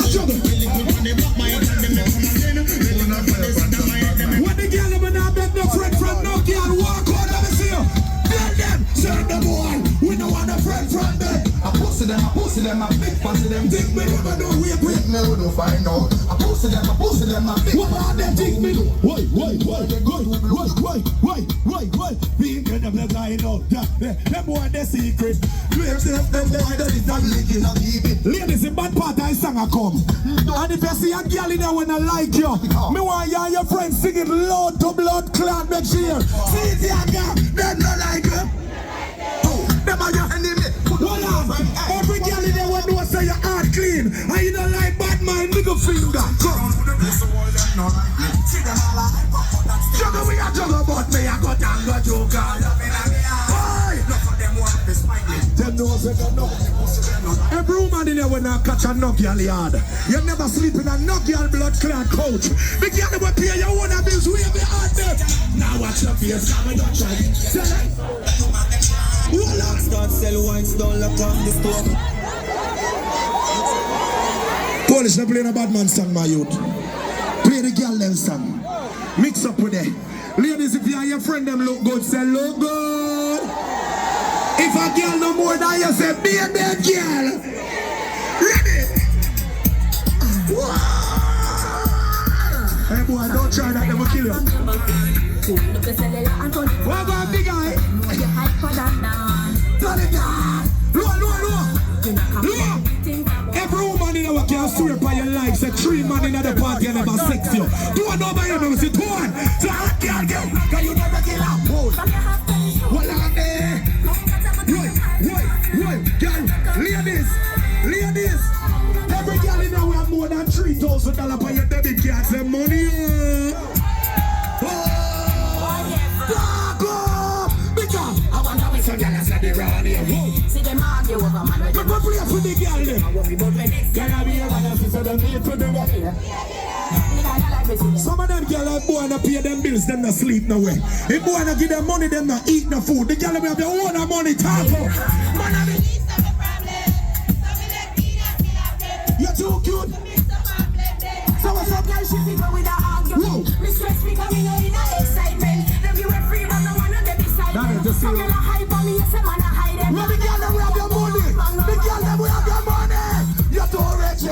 juggle. When the girl them not beg no friend from no girl walk out, let me see you. Tell them, send the boy. We don't want a friend from them. I posted them, I big fussy them. Think me never know we Quick me, we don't find out. I posted them, I big. what are them think me do? Why? Being good of the guy out. Them boy the secret. Ladies in bad part I sang a come. And if you see a girl in there when I like you, me want you and your friends singing loud to blood clot make sure. See the girl, them not like you. Them are your enemy. What up? Every girl in there will know say your heart clean. And you don't like bad mind, nigga finger. Come. Juggle we a juggle but me a go down go joker. Them knows it don't know. Every woman in there when I catch a no girl yard. You never sleep in a no girl blood clot couch. The girl will pay your own bills way be hard there. Now watch your face, I'm not trying. Start sell wines, don't lock up the store. Polish, not playing a bad man song, my youth. Play the girl them song. Mix up with it. Ladies, if you and your friend them look good, say look good. If a girl no more than you, say be a dead girl. Ready? Hey boy, don't try that, they will kill you. What about big guy? Low. Every woman in our can swear by your life. Say 3 man in the party and never sex you. Do I know by your name? Say 2 1. So I can't get. Can you never get out? Well, I'm there. Wait, girl, ladies. Every girl in our have more than $3,000 by your debit card. Say money. See them argue over man. But what play for the girl then? Some of them girl are boy not pay them bills, them not sleep no way. If boy not give them money, them not eat no food. The girl will have their own money talk. You're too cute. So what's up, girl? She people with a argument. Me stress me coming out in a excitement. Them you were free, but no one on the beside. Some girl a hype on me, yes, some man a hide them. Well, the girl them will have your money. The girl them will have your money. You're too rich.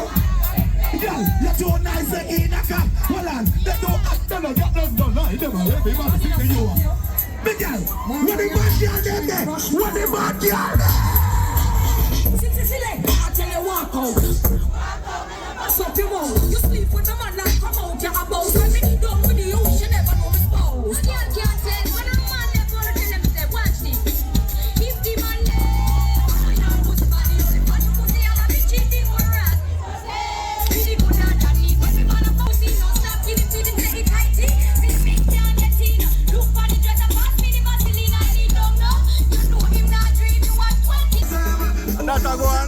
Girl, you're too nice to eat a cup. Hold on, they don't act. They don't lie. They don't everybody think that you are. Big girl, what the bad girl them there? What the bad girl there? I tell you walk out. So you won't. You sleep with the man and come out. You're about to be done with the ocean. Never know the spouse. Can't tell when a man left on the tell them say watch this. If the man left, I don't put the body on the man. Put the other be cheating for us. Really good at that need. But the man a pussy no stop. Give it to the take it tighty. This big can't get in. Look for the dress and pass me the Vaseline and he don't know. You know him not dream. You want 20. That's a go on.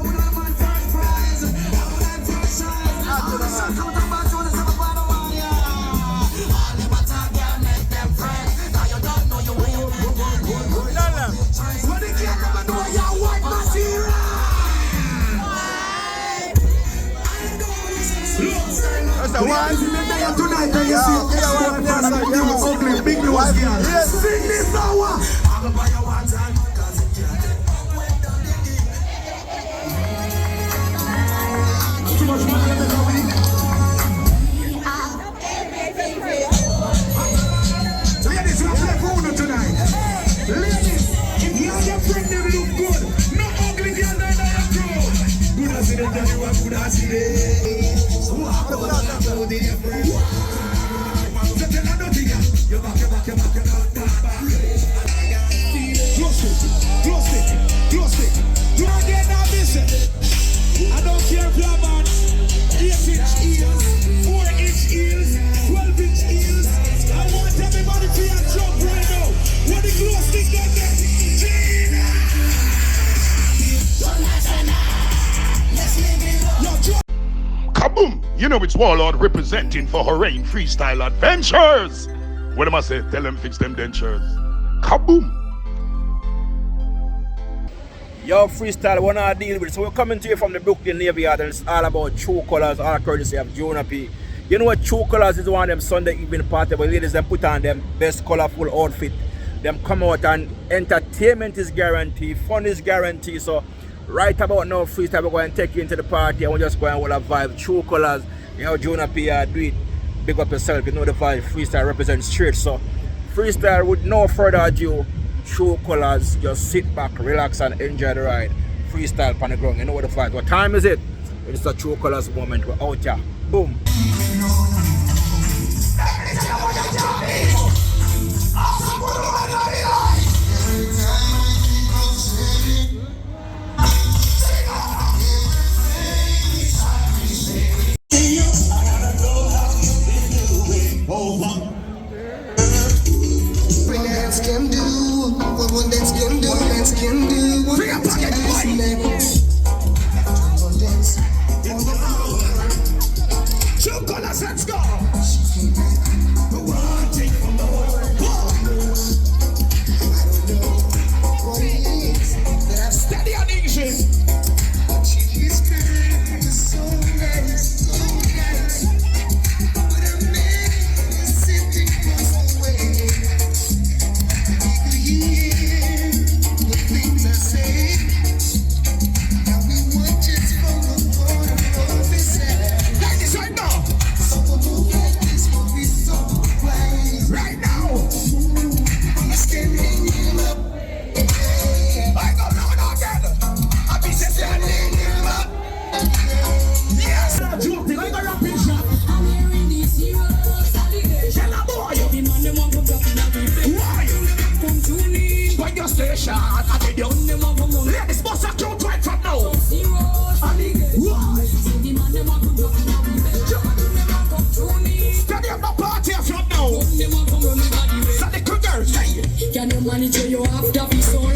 That's the one. Tonight, you see, ugly, big nose girl. Sing this hour. I'm buy you one time. Too much money in the company. Ladies, we play Bruno tonight. Ladies, if you and your friend them look good, no ugly girl no crew. Good as it is, you are good as it is. Who have the good in your friend? So tell her nothing, you back. Close it. Do not get that vision. I don't care if you're about 8-inch heels, 4-inch heels, 12-inch heels. I want everybody to your jump right now. What the glow stick down there? Gina! Kaboom! You know it's Warlord representing for Oraine Freestyle Adventures. What am I say? Tell them fix them dentures. Kaboom! Yo, freestyle, what I deal with. So we're coming to you from the Brooklyn Navy Yard, and it's all about True Colors, all courtesy of Jonah P. You know what, True Colors is one of them Sunday evening party where ladies them put on them best colorful outfit. Them come out and entertainment is guaranteed, fun is guaranteed. So right about now, freestyle, we're going to take you into the party and we're just going to vibe. True Colors, you know, Jonah P, do it. Big up yourself, you know the vibe. Freestyle represents straight. So freestyle, with no further ado, True Colors, just sit back, relax and enjoy the ride. Freestyle on the ground, you know what the vibe. What time is it? It's a True Colors moment. We're out here. Boom. Can do what one dance can do, dance can do what dance can do. True Colors, let's go. Steady on English. She's good, so nice, so nice. But a man is sitting far away. Ladies, boss, I can't right from now. Steady up the party from now. So the good girls, can you manage your after be so long?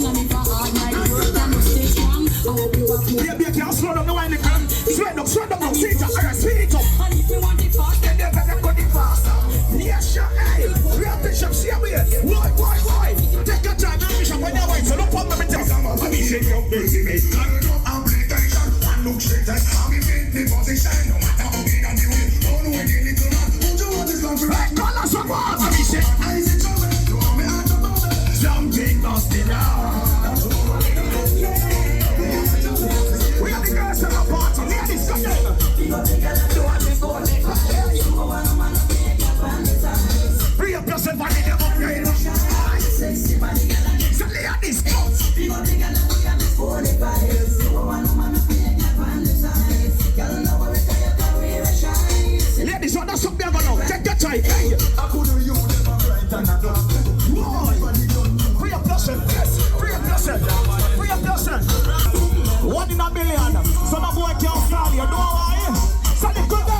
And if I had my work, I must stay strong. I hope you have more. yeah, can't slow down the wine again. Sweat up, now. See it up, speed it up. And if you want it fast, Then they're gonna go it faster. Yes, sure, hey. Real Bishop, see me. Why? Take your time, Bishop, when you're white, so don't pop me with us. I'm eating your busy, mate. Application, one look straight at me, the position, no matter how big and the way. Don't know any little man, who do what is going to right? Call us on what? I'm eating. I see trouble, you want me out of bother. Something must be now. We are the girls of the party, ladies, come here. Free up yourself and get up here. So ladies, ladies, what does something going on? Take your time. Hey. I couldn't use them right and I don't. Free up yourself, yes. Free up yourself. Free up yourself. 1 in a million. So my boy can't stall you. Don't worry. So the good girl.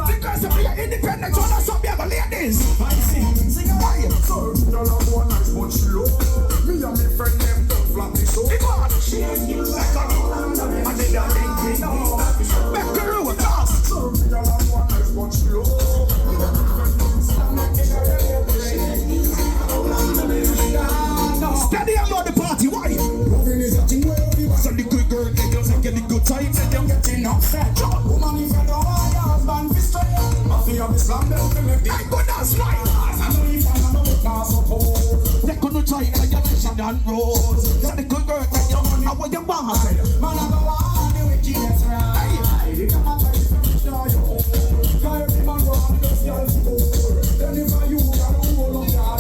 Because if you're independent, you're not something about ladies. I sing a wire. So, you don't have one nice but slow. Me and my friend them don't flap this so. Because she ain't you like a and then you're thinking, no. Back to you, class. So, you don't have one nice but slow. Steady and know the party, why? So the good girl, they just get the good time, they don't get enough fat. Woman, if you don't want your husband, be straight. Mafia, be slam, they'll be me. I go, that's right. They couldn't try it, you're pushing down roads. So the good girl, they don't want how you want. Man, I go on the wickedness, right? You can't try to finish now, you hold. Every man go on the girls, then if you got a whole of that.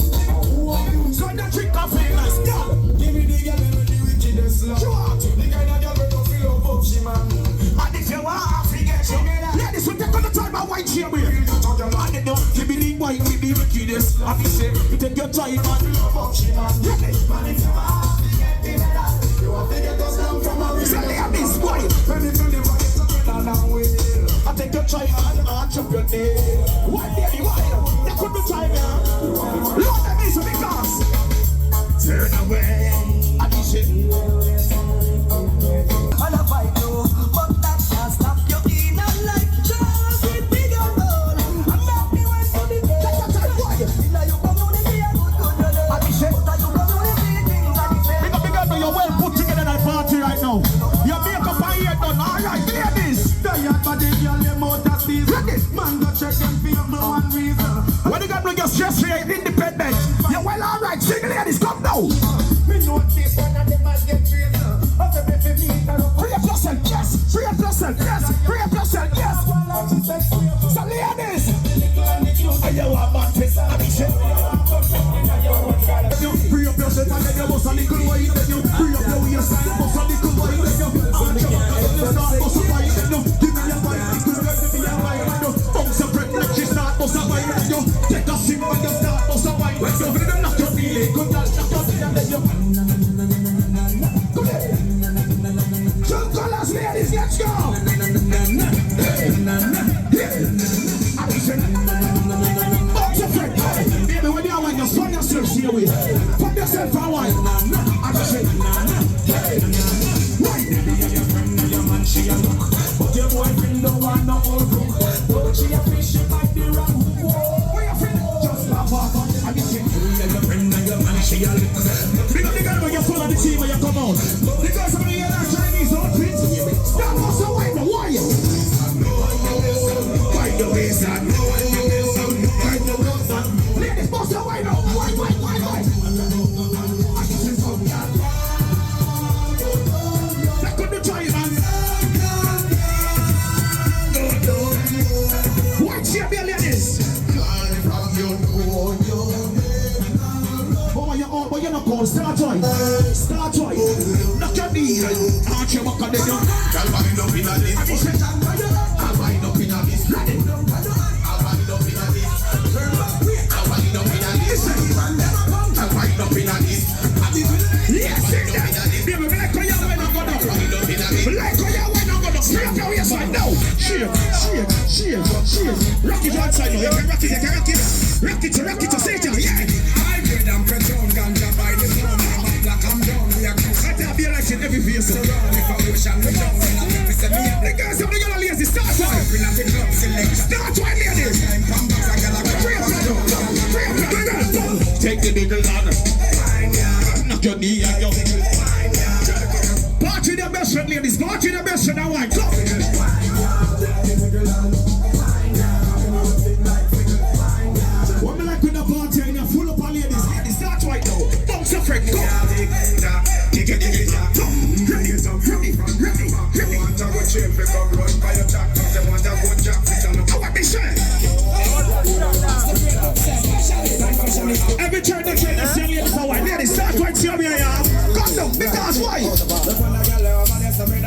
So the trick of famous, yeah. Give me the girl, give me the wickedness, love. The kind of girl, we don't feel up, she man. And if you want to get you, ladies, we take on the time and white here, we. And they don't give me the white with the wickedness. And they say, you take your time and feel up, she man. Man, if you want to get the better, you want to get us down from a real. So they have this boy. When it's only right, it's a good and way. I take your time and arch up your day. One day, why? They couldn't try me. Lord, that means because. Turn away. I be shit. And I fight you, but that can't stop you in a life. Just with bigger goal. I'm not the one for the day. Take your time, boy. team when you come out. The girls are in their Chinese outfits. That was a white one. Why? Find the waist and find the waist and ladies, boss a white now. Why? That could be trying, man. What's your ladies? But you're not called Star Joy. Knock your knee. Arch your back on the door. I'll wind up in a this. I'll wind up in a this. I'll wind up in a this. I'll wind up in a this. I'll wind up in a this. Yes, baby, me like how you wind up on up. Me like how you wind up on up. Straight up your waistline now. Shake. Rock it one side now. You can rock it. Say it, yeah. I'm control ganja by the phone. Black I'm down, we are close. I tell you like it every face. If I wish I'm down, we say me up. The girls have the yellow lazy. Start one. Start one, ladies. Take the big ladder. Knock your knee and your party the best friend, ladies. Party the best friend. Now I go. What me like with the party and you're full up on ladies. Start right now. Bounce your friend. Go. Every turn they train the same ladies for white. Ladies, start right here, yeah. Come down, because why?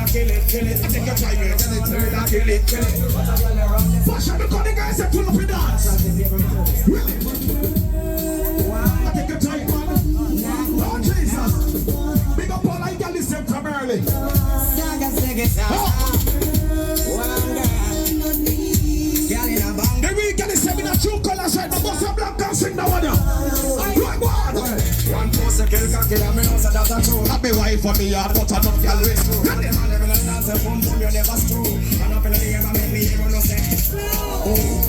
Kill it. I think you're trying to kill it. Push up because the guys are pull up and dance. I think you're trying, man. Oh, Jesus. Big up all I can listen from early. The weekend is having a true colors right. The boss of black can sing the one. Right, one post a kill cocky and me know say that's a true. Happy wife for me, I put enough girl with you. Man, never dance a boom boom, you never screw. And up in the game, I make me hero no say.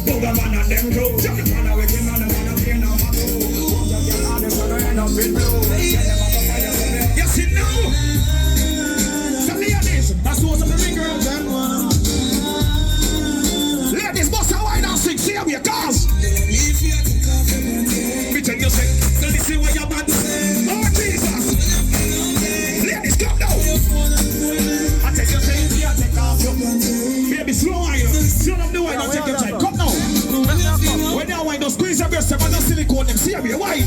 Booga man and them crew. Jump the man away, the man up here now, my crew. Your girl on the sun, end up in blue. You see now? Some ladies, that's what's up with me girls and one. Ladies, bust a wine and sing, see how you cause. Me tell you say, so this is where you're bad. Oh Jesus! Ladies, come down. I tell you say, you take off your baby, slow wine. Slow up the wine and take your time. Come down. When you wine, don't squeeze your breast and don't silicone them. See how you wine.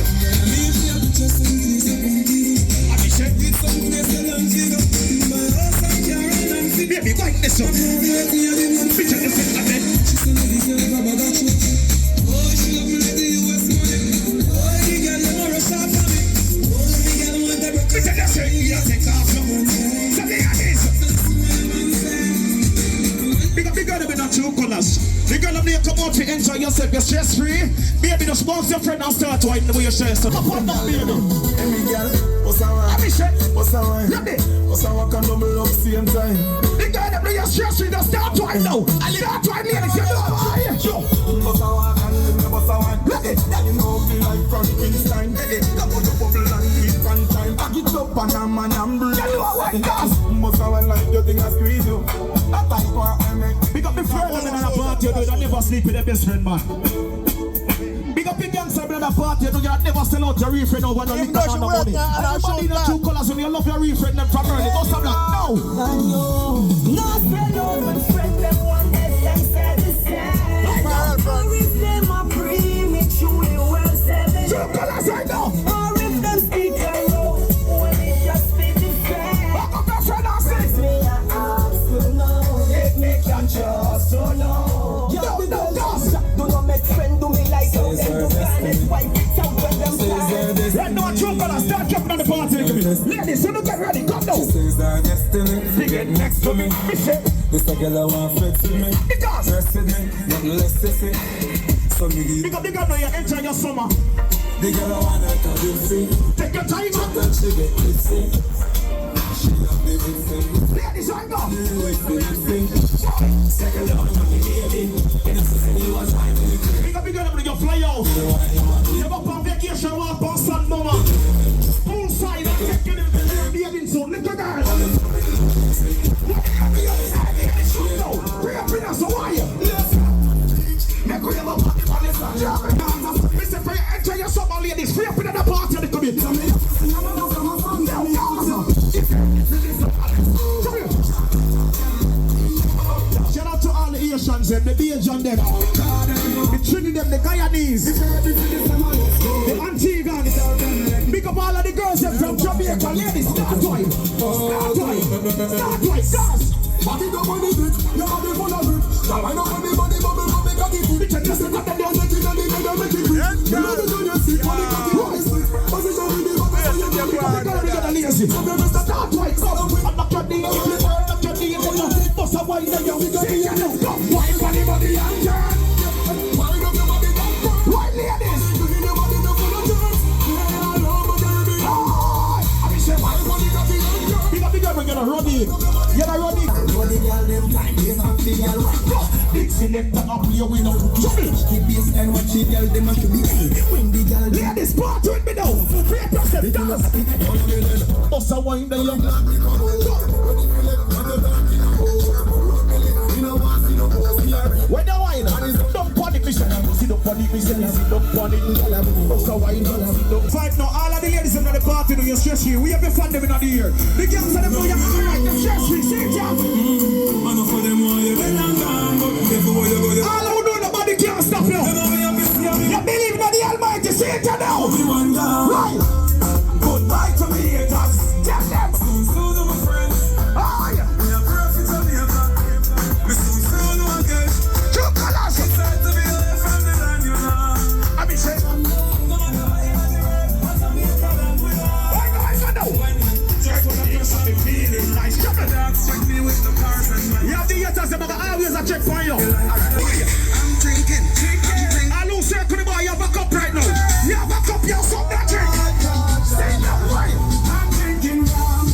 Baby, wipe this up. Me tell you say, True colors. The girl up there come out to enjoy yourself, you're stress free. Baby, just bounce your friend and start whining the way you're stressed. Come on, baby. Every girl, what's a wine? What's a wine? What's a wine can double up same time. The girl up there you're stress free, just start whining now. Start whining, ladies, you know why? What's a wine and what's a wine? You know me like Frankenstein. Come on, the bubble and eat one time. Back it up and I'm blue. You know what, guys? What's a wine like you think I squeeze you? I type what I make. Big up the friend and a party, you don't never sleep with the best friend, man. Big up the gangster and a party, you don't never sell out your real friend over no liquor and no money. Everybody in the true colors, when you love your real friend, them from early, go stop that, no! No friend over the friend, them one day, them said the same. Or if them are prematurely well seven. True colors right now! Or if them speak a road, when it just speak the same. Back up your friend and sing! Me a ask you now, let me can trust you now. Yo, no, dust! Do not make friend do me like you, them do kindness, wipe it out when them fly. Right now, true colors, start jumping on the party. Ladies, you don't get ready, come now! Says that destiny, They get next to me, Michelle. this a girl I want flex with me. Because Dress with me, nothing less sexy. So me give big up the girl now, you enter your summer. the girl I want her to see. Take your time, man. Then she get lip-sync. She love the lip-sync. Ladies, right now. With the lip-sync. Second down on the baby. In a city you was fine with the Big up the girl when you fly out. You go on vacation, walk on sun, mama. Poolside, I'm taking it. Shout out to all the Asians, them, the Asian them, the Trinidad, the Guyanese, the Antiguans. Big up all of the girls them from Jamaica, ladies. Start right, girls. Body the money bit, you have the full of it. Now I know money, got it. Bitch, I just got them down, make it, and they make it. You know the journey, see, money got it. Position with the money, so you get it. Lazy. So we must start right, so I'm not your name, not your name. Bust a wine, then we got it. Wine for the body and turn. Wine up your body, right, ladies. Bring your body down for the turn. Yeah, I love my baby. I mean, say, wine for the body and turn. Big up, we're gonna run in. You're gonna run in. Big selector up here with no trouble. The bass and what she tell them to be. When the girl ladies part with me now. Free process dance. Also wine the young. When the wine don't panic me, sit up on it, sit up on it. Also wine, fight now. All of the ladies in the party do you stress you. We have been fun them in the year. The girls and them know you right. Them stress free, see it. All who know nobody can't stop you. You believe in the Almighty, see it now. Right. Goodbye to me, haters. Tell them. Oh yeah. True colors. I mean, say. You have the haters, them always a check for you. I'm drinking. I lose circle the boy, you back up right now. You back up, you suck that drink. Say that right. I'm drinking rum.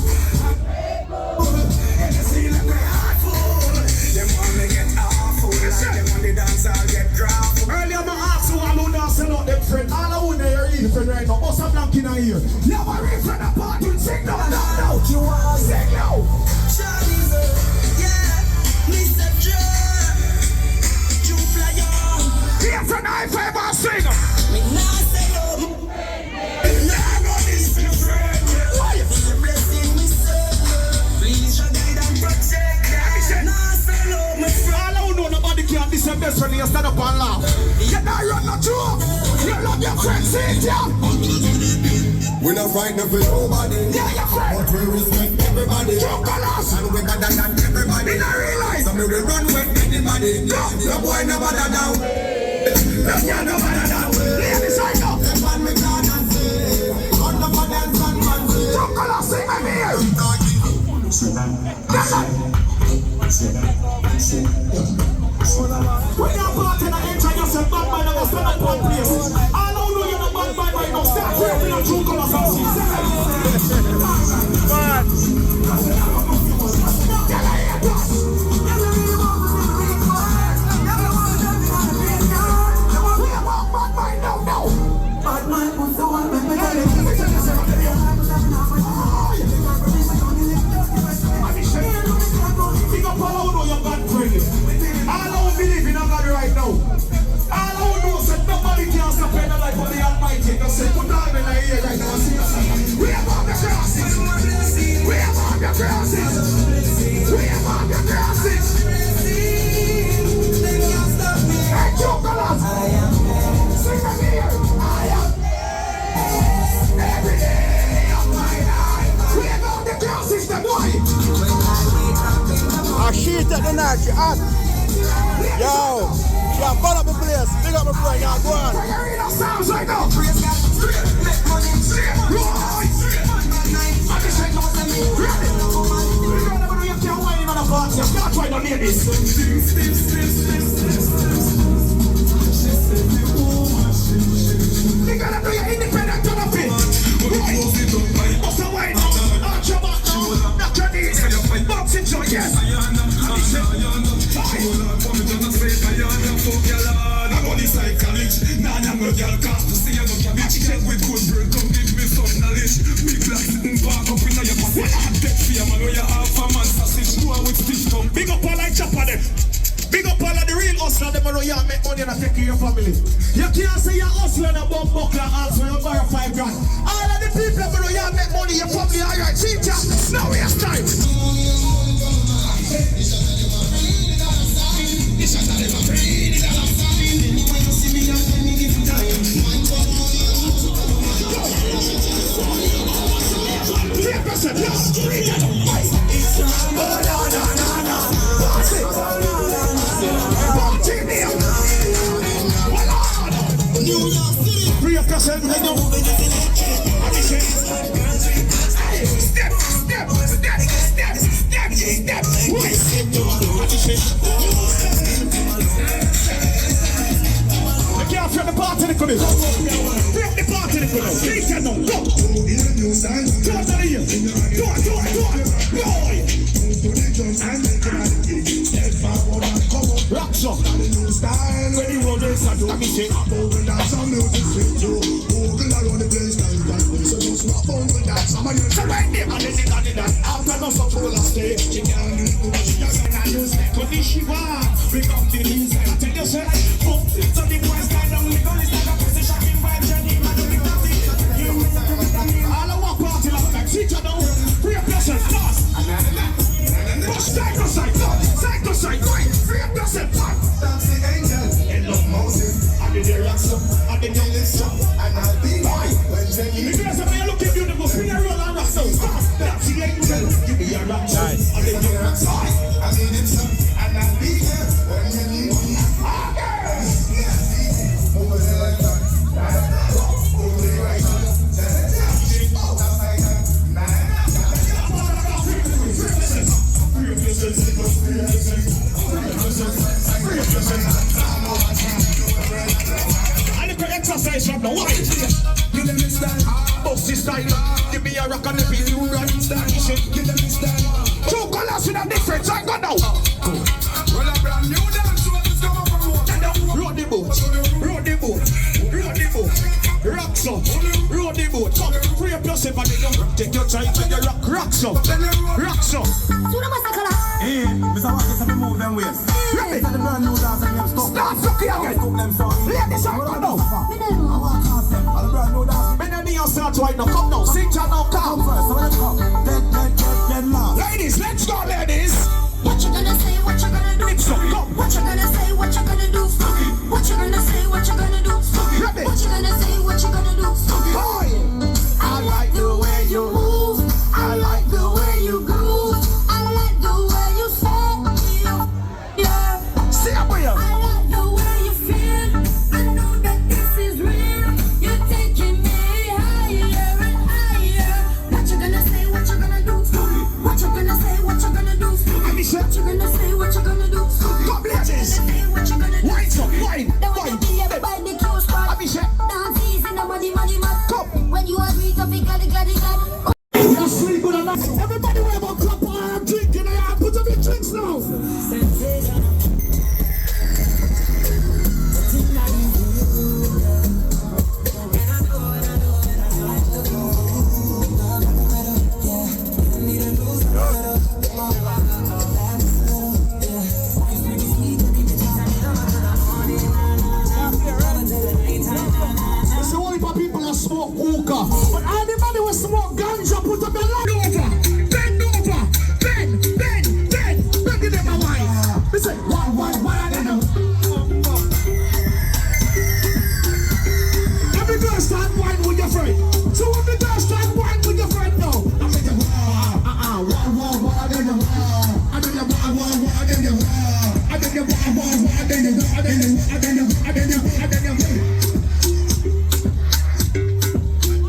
And you see like my heart full. Them want me get awful. Them want the dance, I'll get dropped. Earlier, I'm asked who all who not sell out them friend. All who know you're in friend right now. What's a blank in here? Never read friend apart. You sing now. You want sing now. Charlie's Mr. Joe, you fly on. Here's an I-5 singer. Me not say no. Nah, no, this is your friend. Why you feel blessing me, son? Please, your guide and protect. Nah, say no, my friend. All who know nobody can't be some best friend. You stand up and laugh. You not run no joke. You love your friends, see it, yeah. We not fighting for nobody. Yeah, your friend. But we respect everybody. True colors. And we better than everybody. In a real life. So me we run with anybody. No boy never down. No boy never down. Ladies, I know. Them man me can and say. On the dance and man say. True colors, sing me here. When you're partying and enjoying yourself, bad man, I'm going to stand at one place. All who know you're the bad man right now, start rapping on True Colors and see. Sheet at the night, she hot. Yo, she a fun up the place. Big up my friend, y'all go on. Sounds like no. You gotta do your independent benefit. What's the way? Arch your back now. Knock your knees. Boxing joint, yes. Big up all like chopper them. Big up all of the real hustler them around here make money and take care of your family. You can't say you're hustling a bum buckler and so you borrow $5 grand. All of the people around here make money, your family alright. See ya. Now we Free up yourself, let go. I can't feel the party, Nicholas. Feel the party, Nicholas. Take it now. Go. Turn to the ear. Do it. Rock song. When you roll this, I do me shit. So right there, and then they got it done. After no some people stay, she can't use the Konnichiwa, become the reason. I tell you, sir, so the boys stand down, we gonna stand up, push up in by Jenny, man, we got it. All I walk party like sit you down, free up yourself, fast. Push side to side, side to side, right, free up yourself, fast. That's the angel, and love Moses, I did the rock some, I did the list some, and I'll be right when Jenny. If you're something, look at you, they go spin a roll and rock some, fast. That's the angel, give me a rock some, I did the rock some, I did it some, and I'll be there when Jenny. Over there like that, over there like that. I need to exercise from the white. Give them this style, bossy style. Give me a rock and the beat, you run that shit. Give them this style. Two colors with a difference, I got now. Well, a brand new dance, so let's come up and walk. Road the boat, road the boat, road the boat. Rock some, road the boat. Come, free up yourself and then you take your time and you rock some, rock some. Hey, Mr. Watkins, have you moved them ways? Ready? The brand new dance and you stop. Start sucking again. Stop them songs. Ladies and come now. I want to ask them. The brand new dance. Men and you start right now. Come now. Sit down now. Come Come. first, so let's come. Get lost. Ladies, let's go, ladies. What you gonna say, what you gonna do? It's so come. What you gonna say, what you gonna do? What you gonna say, what you gonna do? Ready? What you gonna say, what you gonna do? Boy, I like the way you move. I like the way you groove. I like the way you say, yeah. See ya, boy. I like the way you feel. I know that this is real. You're taking me higher and higher. What you gonna say, what you gonna do? What you gonna say, what you gonna do? What you gonna say, what you gonna do? Come, ladies. What you gonna do? Wine some, wine, Don't wine. wanna be everybody the cute spot. Abhishek. Dance easy, nobody money mad. Come. When you agree to be glad. You sleep good enough. Everybody wear about cup of I'm drinking. I put up your drinks now. It's the only for people that smoke hookah. But anybody will smoke ganja, put up your leg over. Bend over. Bend. Bend them a wine. We say, one, I don't know. Every girl start wine with your friend. So every girl start wine with your friend now. I'm like, one, I don't know. I don't know, one, I don't know. I don't know, one, I don't know. I don't know.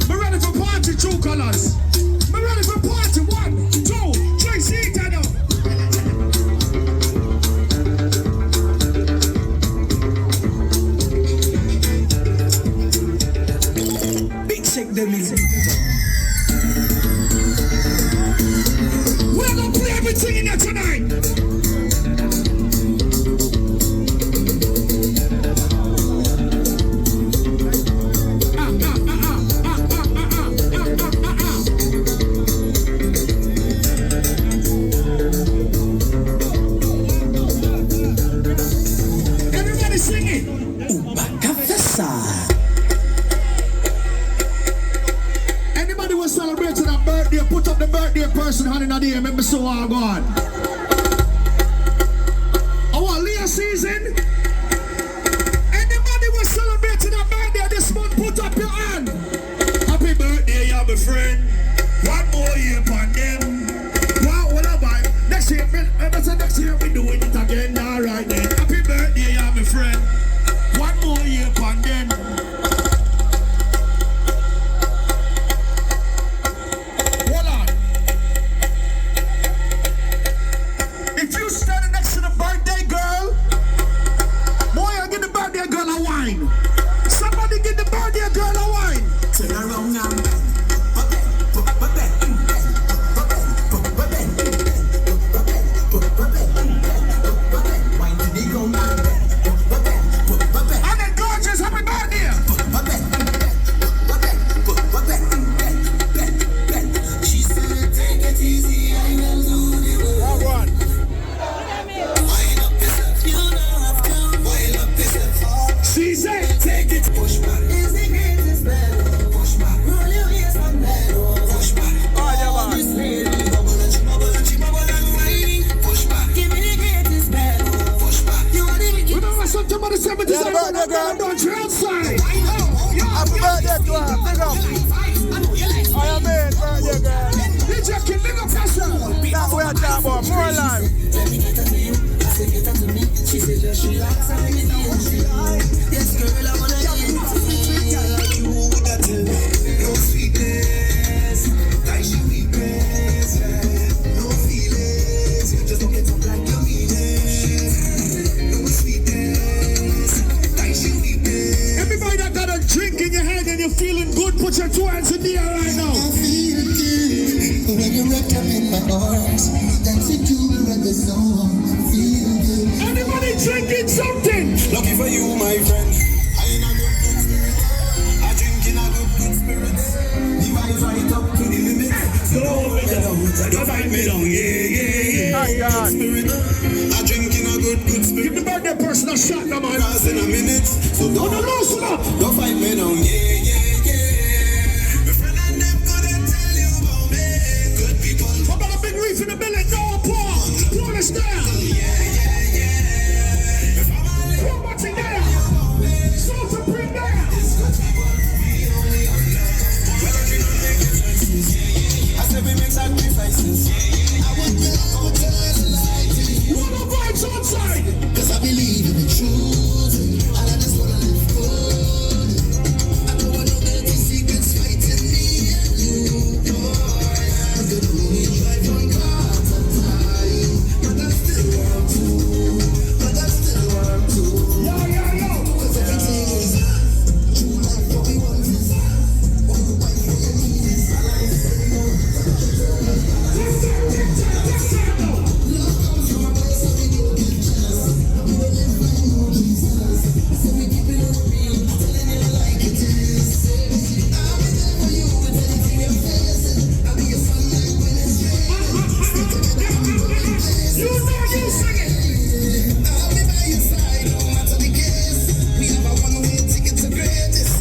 Me ready for party, true colors. Me ready for party, 1, 2, 3, see it now. Big shake them in. We're gonna play everything in here tonight. Everybody sing it. Anybody was celebrating a birthday, put up the birthday person hand in the air, make me so all gone. Our Leah season. Anybody was celebrating a birthday this month, put up your hand. Happy birthday, you my friend. One more year upon them. wine. Somebody get the birthday girl a wine. Turn around now. Wine to the ground now. And then gorgeous, happy birthday. She said, take it easy, I will do the work. That one. Wind up yourself, you don't have to. Wind up yourself. She said, Take it, push back. Is the greatest battle. Push back. Roll your waist and battle. Push back. Oh, yeah, man. This lady, bubble and she bubble and she bubble and whine. Push back. Give me the greatest battle. Push back. You are the wicked. remember September the 7th is Yeah, birthday girl. Brunch outside. Happy birthday to her. Big up. I am in birthday girl. DJ King, big up yourself. That way I talk about more life. Let me get her to you. I said get her to me. She said just relax and me know. Yes, girl, I wanna get you. You would have tell me. No sweetness. Like she weakness. No feelings. You just don't get up like you mean it. No sweetness. Like she weakness. Everybody that got a drink in your hand and you're feeling good, put your two hands in the air right now. I feel good when you're wrapped up in my arms. Dancing to the reggae song. Feel good. Anybody drinking something? Lucky for you, my friend. I in a good spirit. I drink in a good spirit. The vibes right up to the limit. Don't fight me down, yeah. Thank God. Spirit. I drink in a good Give spirit. the birthday person a shot now, man. Cause in a minute. So On the loosen up. don't fight me down, yeah. My friend and them couldn't tell you about me. Good people. How about a big reef in the belly? No, Paul. Polish there. Paul, what's in there? Salt and bring there. I said we make sacrifices. I want the light. What the vibes outside? Cause I believe in the truth. And I just wanna live good. I don't want no dirty secrets fighting me and you. I'm gonna only drive one car at a time. But I still want to. Yo. Cause everything is true like what we want is. All the white for your knees. Love comes from a place where we don't get jealous. We don't live by no Jesus. So we keep it real, telling it like it is. I'll be there for you with anything you're facing. I'll be your sunlight when it's raining. Stick together and we'll be blessed. You know you sing it. I'll be by your side, no matter the case. We have a one-way ticket to greatness.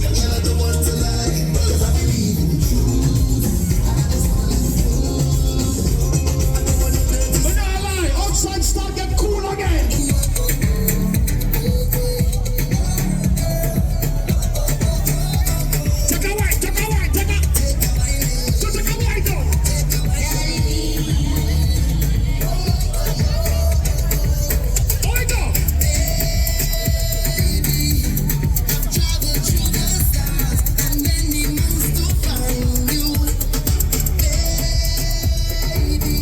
And I don't want to lie, cause I believe in the truth. I just wanna live good. I don't want no dirty But now I lie. Outside start get cool again. Take a white. Just take a white though. Oi, go. travel through the stars and many months to find you. Baby,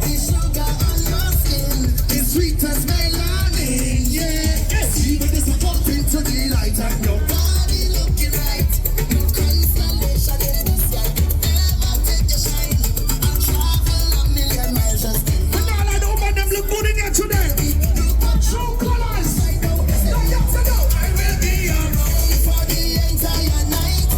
the sugar on your skin is sweet as melanin, yeah. Even disappointing to the light and your body looking right. No constellation in the sky, never take your shine. I'll travel a million miles just to But now I know man them look good in here today. True colors. I will be around for the entire night.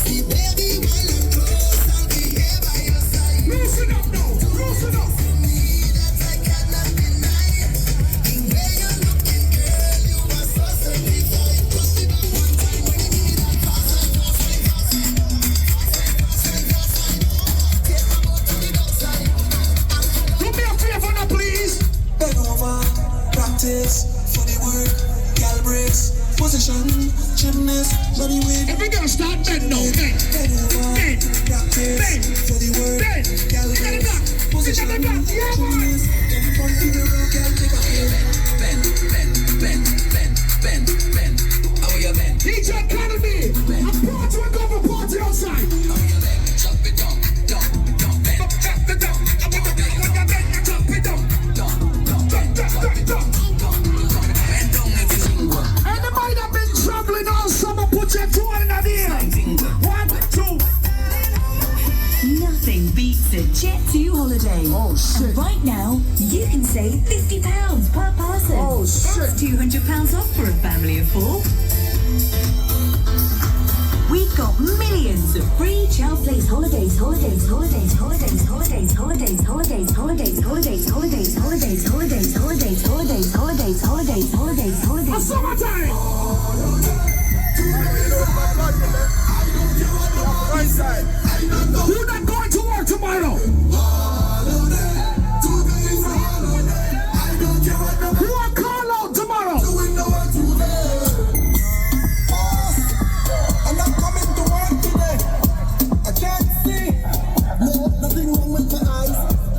See, baby, while I'm close, I'll be here by your side. Loosen up now. Loosen up. For me, that I cannot deny. The way you're looking, girl, you are so certified. Just be back one time when you need that fast. Take my boat to the outside. Do me a favor now, please. Bend over, practice for the work. Gal breaks, position, gymnast, body weight. Every girl start bend now. Bend. Bend over, Bend. practice Bend. for the work. Bend. Gal Look at the breaks, back. position, Look at the back. Yeah, boy. gymnast. Then front to the road, gal take a pill. Bend. How you bend? DJ CalliB. A party will go for party outside. How you bend? Chop it down. Chop it down. I want to bend. When you bend, you chop it down. Bend down if you sing well. beats a Jet2 holiday. Oh shit. And right now, you can save £50 per person. Oh shit. That's £200 off for a family of 4. We've got millions of free child place holidays. Summertime. You're not going to work tomorrow. You are called out tomorrow. I'm not coming to work today. I can't see. No, nothing wrong with my eyes.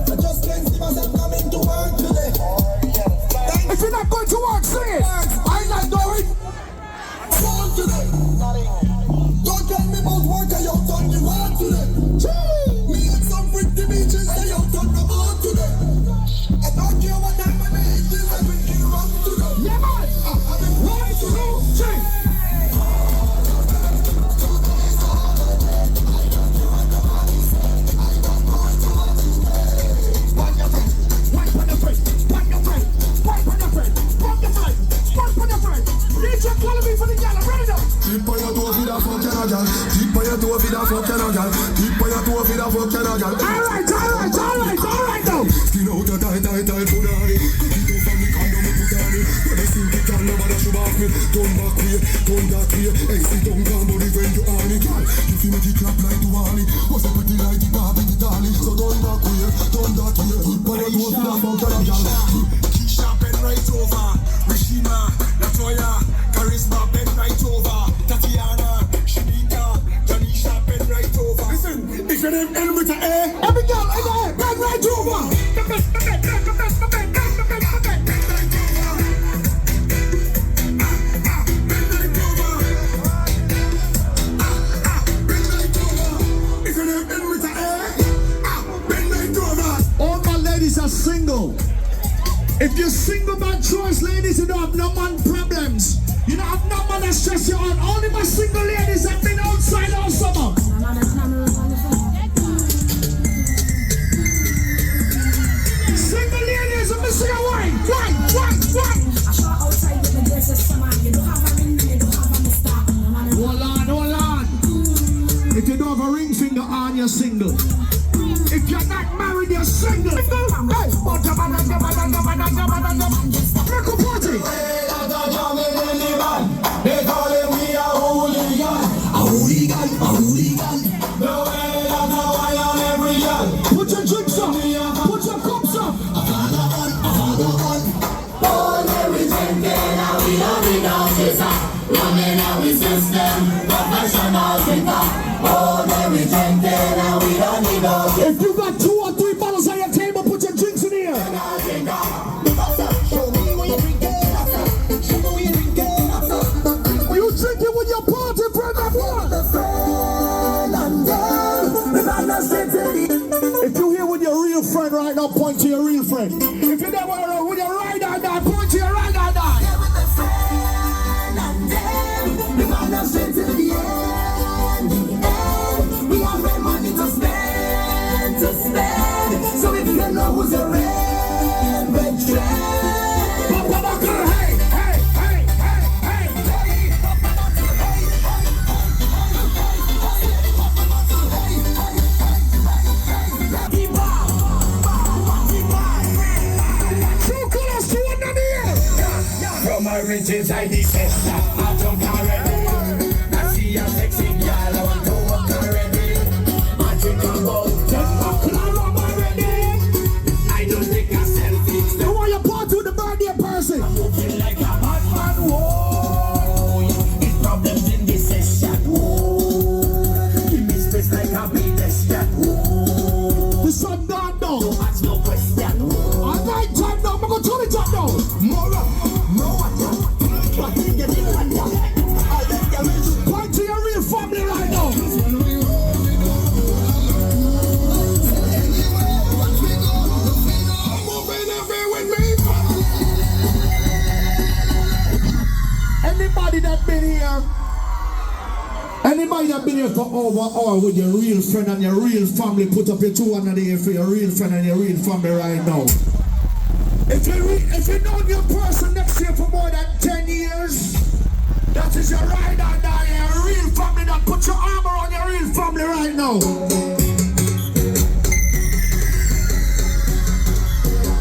I just can't see myself coming to work today. If you're not going to work, sing it. I'm not going. Work today. Don't tell me about work. I out on the road today. Me and some pretty bitches stay out on the road today. I don't care what time of day it is. Everything wrong today. Yeah, man. I'm in 1, 2, 3. Keep on your toe, feed a fucking a girl. Keep on your toe, feed a fucking a girl. Keep on your toe, feed a fucking a girl. All right now. Skin out your tight punani. Cook it up from the condom and put on it. When I sink it down, nobody should off me. Turn back way. Hey, sit down, calm body when you on it, girl. If you make it clap like you want it, what's up with the light, it pop it, darling. So turn back way. Keep on your toe, feed a fucking a girl. Keisha bend right over. Rishima, Latoya, Charisma bend right over. Tatiana, Shanika, Janisha bend right over. Listen, if your name end with an A, every girl in there, bend right over. If your name end with an A, bend right over. All my ladies are single. If you're single by choice, ladies, you don't have no man problems. You don't have no man that stress you out. Only my single ladies have been outside all summer. Single ladies, I'm missing a wine. Wine. I shot outside with the dresses, summer. You don't have a ring, you don't have a star. Hold on. If you don't have a ring finger on, you're single. If you're not married, you're single. Hey, make a party. They call him me a hooligan. A hooligan. The way that I am every girl. Put your drinks up. Put your cups up. Oh, there we drinking and we don't need no chaser. Running and we system, professional drinker. Oh, there we drinking and we don't need no chaser. If you got 2 or 3 bottles on your table, put your drinks in here. Show me what you're drinking. Show me what you're drinking. You drinking with your party friend, my boy. If you're here with your real friend right now, point to your real friend. If you're there with your ride or die, point to your ride or die. We have red money to spend. So if you know who's a red trend. From my riches I descend. I don't already. I see a sexy girl, I want to walk already. I drink a bowl, 10 o'clock already. I don't take a selfie. You want your party with the birthday person? I'm moving like a madman, whoa. It's problems in this session, whoa. Give me space like a pedestrian, whoa. The sun gone down. Don't ask no question, whoa. All night time now, I'm going to turn it up now. Point to your real family right now. Anybody that been here? Anybody might have been here for over an hour with your real friend and your real family. Put up your 200 a year for your real friend and your real family right now. If you know your person next year for more than 10 years, that is your ride or die, your real family. That put your armor on your real family right now.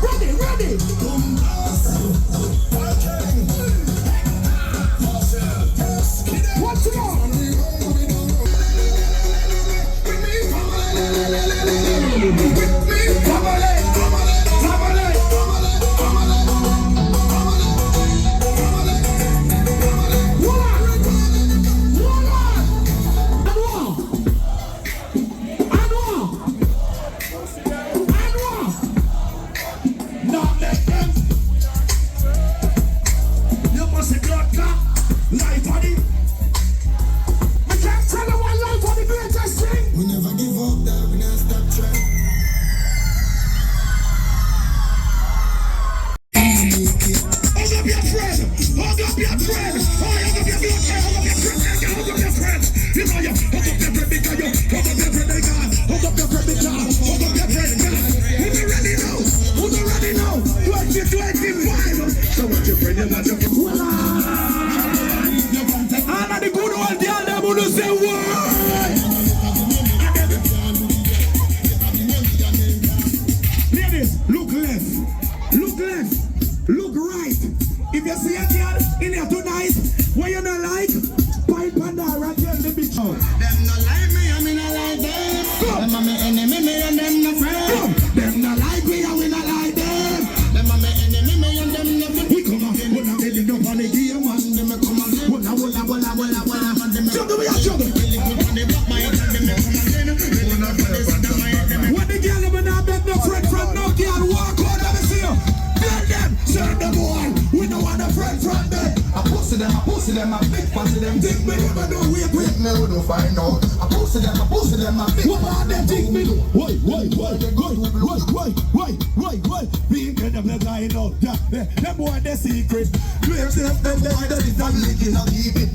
Ready. What's it on?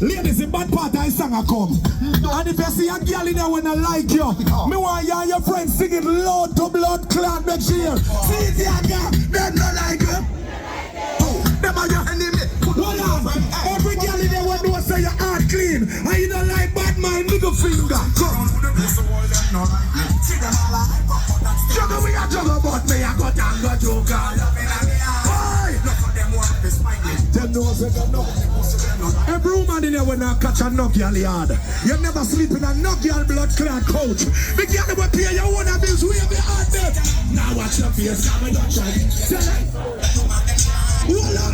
Ladies, in bad part I sang a come. And if you see a girl in there when I like you, me want you and your friends sing it loud to blood clot, make sure. See it here, girl, them not like you. Them are your enemy. Hold on. Every girl in there want to say your heart clean. And you don't like bad mind, nigga finger. Come. Juggle we a juggle, but me a go down go joker. Every woman in there when I catch a knock y'all yard. You never sleep in a knock y'all blood clot couch. The girl will pay your own bills, we be out there. Now watch your face, I'm not trying.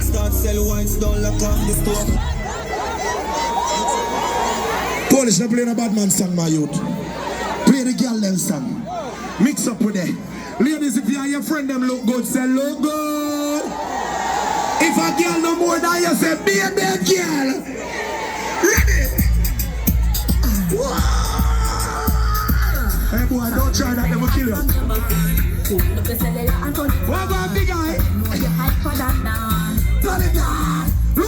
Start sell wines, don't lock on the store. Polish, not playing a bad man song, my youth. Play the girl them song. Mix up with it. Ladies, if you and your friend them look good, say look good. If a girl no more than you, say be a bad girl. Ready? Hey boy, don't try that, they will kill you. What about big guy? Turn it down. Low.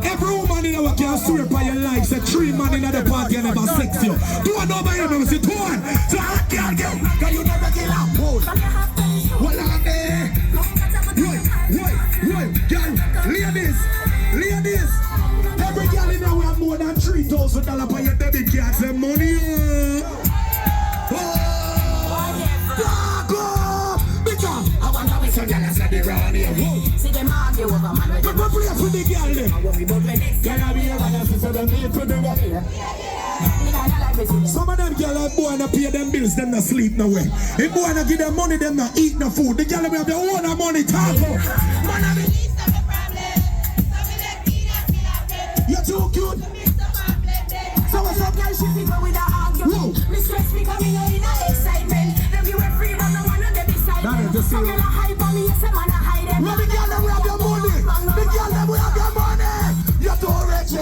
Every woman in our can swear by your life, say 3 man in the party and never sex you. Do I know by your name? Say 2 1. So I can't get. Can you never get out? Well, I'm there. Wait, girl, ladies. Every girl in there will have more than $3,000 for your debit card. Say money. See them argue over man. But what play for the girl then? Some of them girls are boy and pay them bills, them not sleep no way. If boy and give them money, them not eat no food. The girl will have their own money talk. You're too cute. So what's up, girl? She people with a argument. Mistress me coming out in a excitement. Them you were free, but no one of them beside them. Some girl a hype on me, yes, a man a hide them. Well, the girl them will have your money. The girl them will have your money. You're too rich.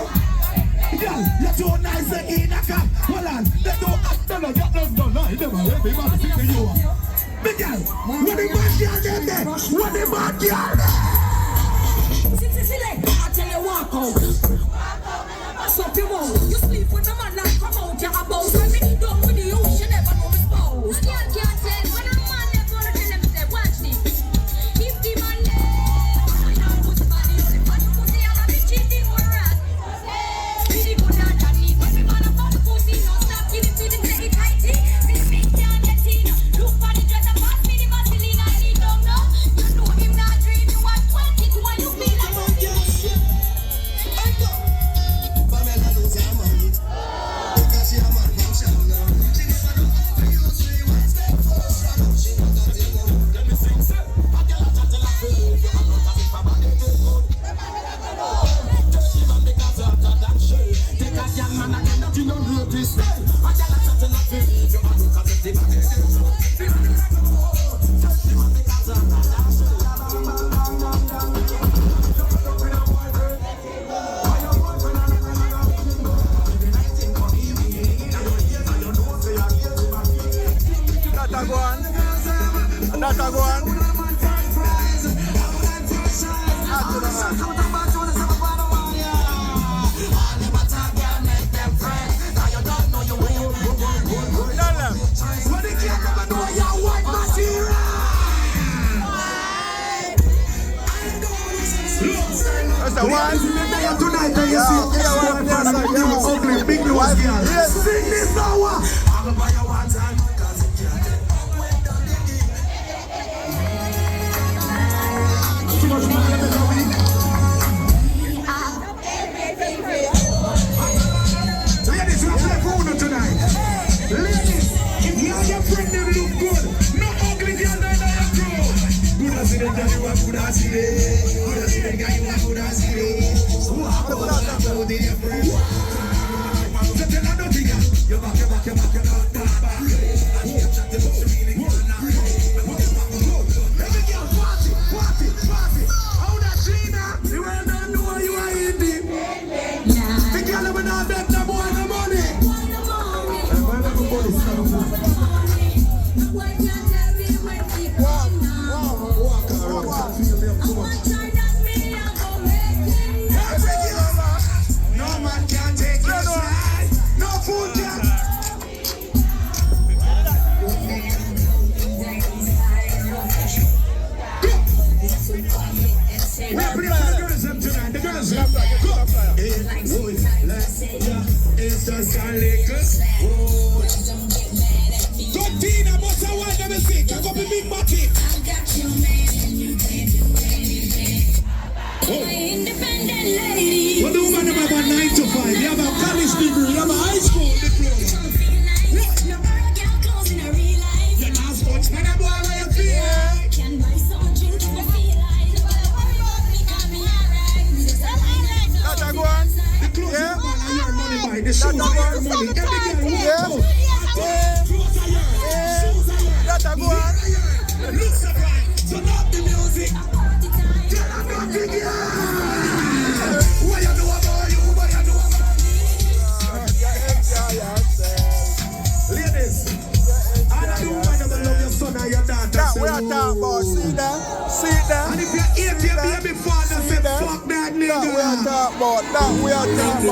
Girl, you're too nice to eat a cup. Hold on, they don't act on a girl. No, they don't everybody think that you are. Big girl, what the bad girl them there? What the bad girl there? I tell you walk out. So if you want, you sleep with the man and come out, you're about. When me done with the ocean, never know me spouse. Can't tell when a man never gonna tell them, say, watch this. If the man there, I put the body on him, but the pussy and a bitch is the more rat. Really good at that need, but me man about the pussy, no stop giving to the play tighty. This big can't get in. Look for the dress and pass me the Vaseline and he don't know. You know him not dream, you want 22 and you feel like a bitch.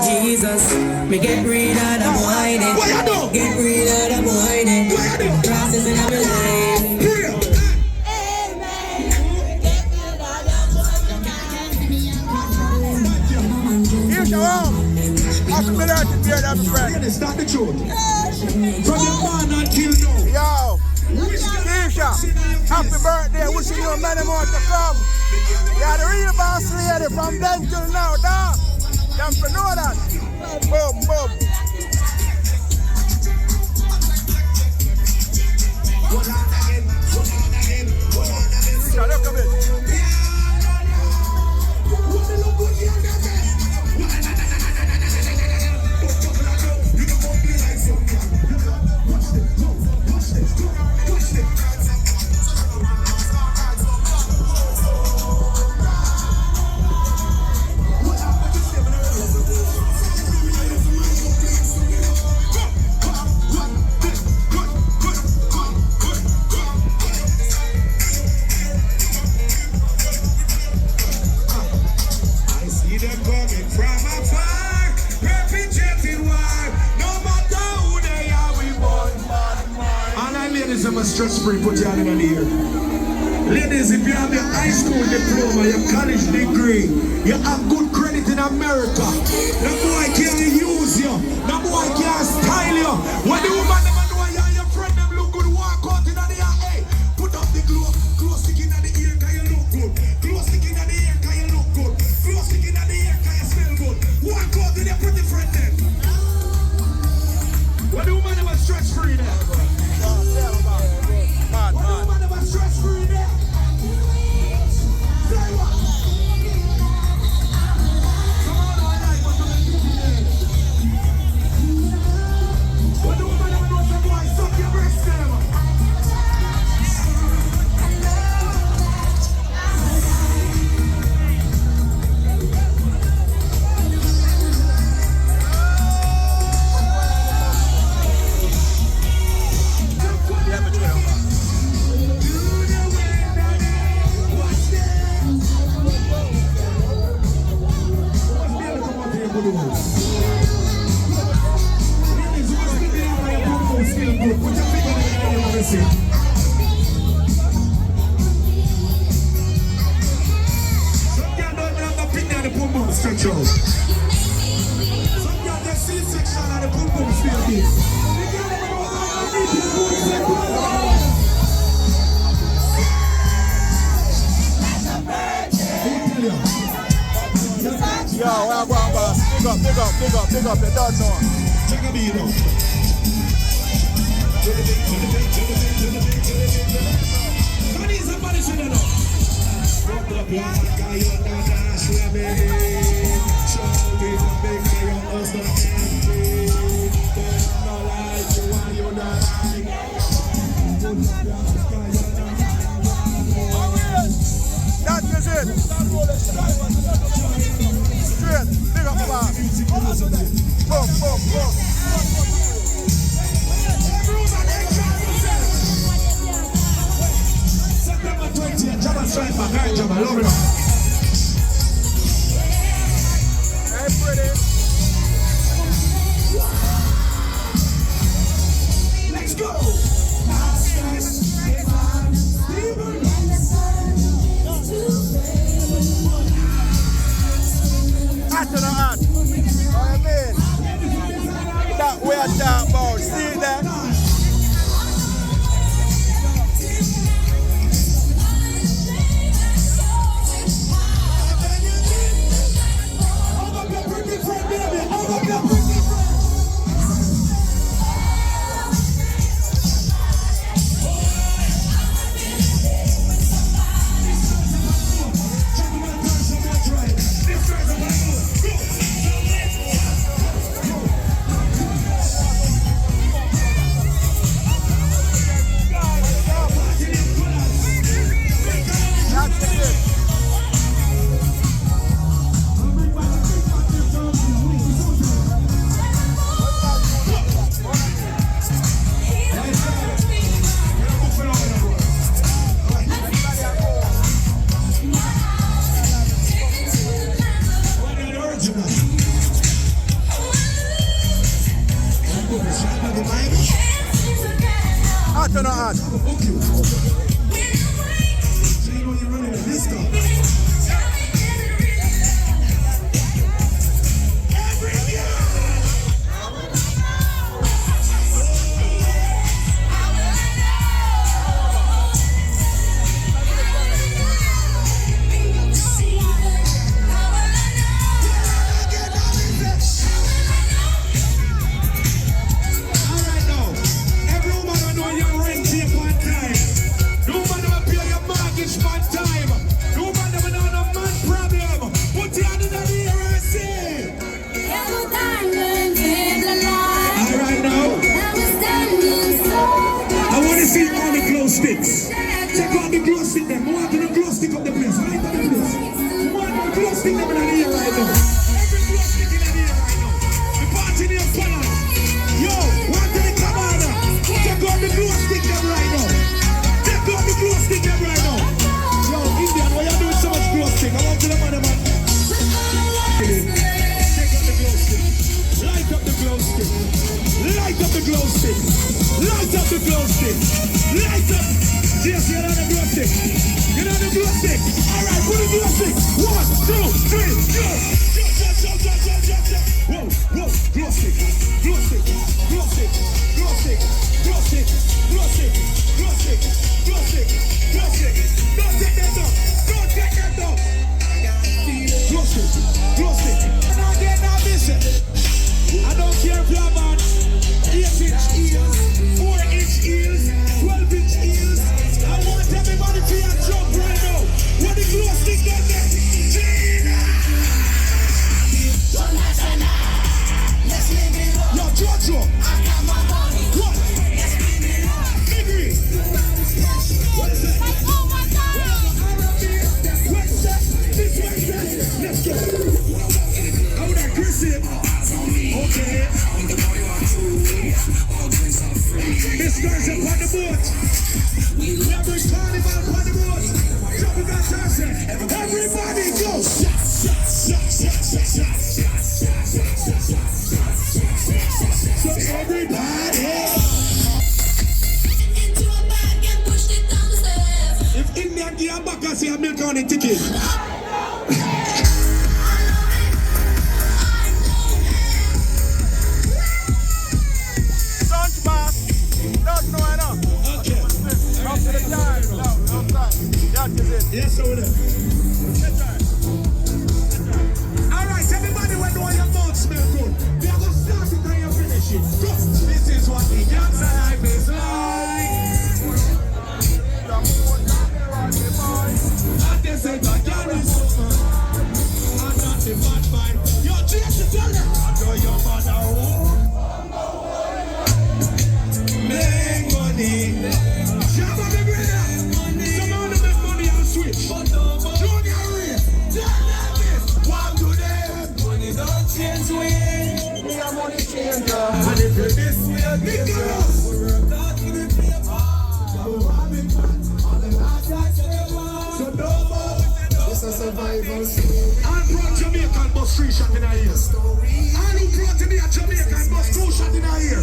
Jesus, me get rid of the whining. Get rid of the whining. Process in my life. Here's your home. Happy birthday to your damn friend. Start the truth. From your man until now. Yo, Keisha, happy birthday. Wishing you many more to come. You're the real boss lady from then till now, dog. Them to know that. Boom, boom. Look at it. ladies, I'm a stress-free, put your hand in the air. Ladies, if you have your high school diploma, your college degree, you have good credit in America, no boy can't use you, no boy can't style you. When the woman never know you and your friend them look good, walk out in the air, hey, put up the glove, close stick in the ear cause you look good, close stick in the ear cause you look good, close stick in the ear cause you smell good, walk out in your pretty friend them. When the woman never stress-free there. When the woman never stress-free there. Big up, you don't know. Check a beat up. Somebody should know. That is it. Straight, big up the bar. Boom, boom, boom. September 20th, Jabba Stripe, Guy Jabba, love it up. Hey, pretty. Let's go. Hot or not hot? I mean, that we are talking about. See that? Hot or not hot? Sticks. Check out the glow stick them. I want to glow stick up the place. Right up the place. I want to glow stick them in the air right now. Every glow stick in the air right now. The party near Palace. Yo, want to the cabana. Check out the glow stick them right now. Check out the glow stick them right now. Yo, Indian, why you doing so much glow stick? I want to the man. Check out the glow stick. Light up the glow stick. Light up the glow stick. Light up the glow stick. Light up. Yes, you're on the glow stick. You're on the glow stick. All right, put the glow stick. 1, 2, 3, go. Whoa, whoa, glow stick, glow stick, glow stick, glow stick, glow stick, glow stick, glow stick, glow stick, glow stick. Don't take that down. Don't take that down. Glow stick, glow stick. And I get that mission. I don't care if you're about 8-inch heels, 4-inch heels, 12-inch heels. I want everybody to jump right now. What the glow stick down there? Yo, Jojo! I got my money. What? Figure. What is that? Oh my God! What's that? This way, that. Let's go. I would aggressive. Okay. This guy's up on the boat. We have this carnival upon the boat. Jumping that person. Everybody go. So everybody into a bag and pushed it down the stairs. If Indian give a back and see a milk on the ticket. Brunch man, don't know enough. Okay. Up to the time, no time. That is it. Yes, over there. Alright, everybody when know your mouth smell good. We are gonna start it and you finish it. Go. This is what the dance life is like. And they say that girl is summer. I'm not the bad mind. Yo, Jason, tell them. I know your mother home. Make money. Shabba the brother. Some of them make money and switch. Junior Ray. Tell them this. One to them. Money don't change way. We are money changer. And if you're this way, Nicholas. Work out to the paper. So no more. This is survival story. I'm from Jamaican bus 3 shot in a year. I'm proud to be a Jamaican bus 2 shot in a year.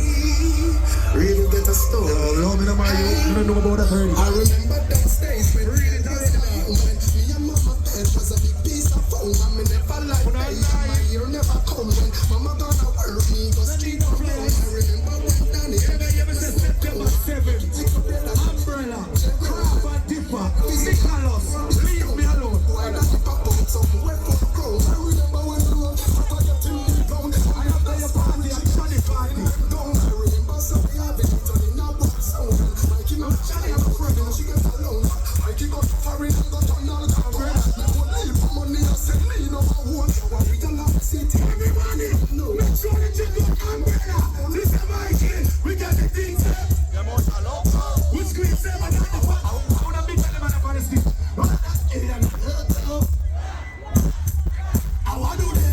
Really get a story. Love me no more, you don't know about that already. I remember those days when really does it now. Me and mama bed was a big piece of phone. And me never like that. My year never come when mama gonna work me. Go street of play. I remember when Danny Ever since September 7th, Umbrella, Craft and Dipper, Nicholas, leave me alone. I got to pop out somewhere for the crowd. I remember when the road I got to the ground. I have the party and Johnny party. I remember something happened. Johnny now bought sound. I keep on Johnny and a friend and she gets alone. I keep on foreign and got on all the time. Now when I put money I said me no one. I read a lot of city. Everybody, make sure that you got Umbrella. This is my kid. We got the things there. We squeeze them and the fuck. I want to beat them and the funny stick. I want to do them.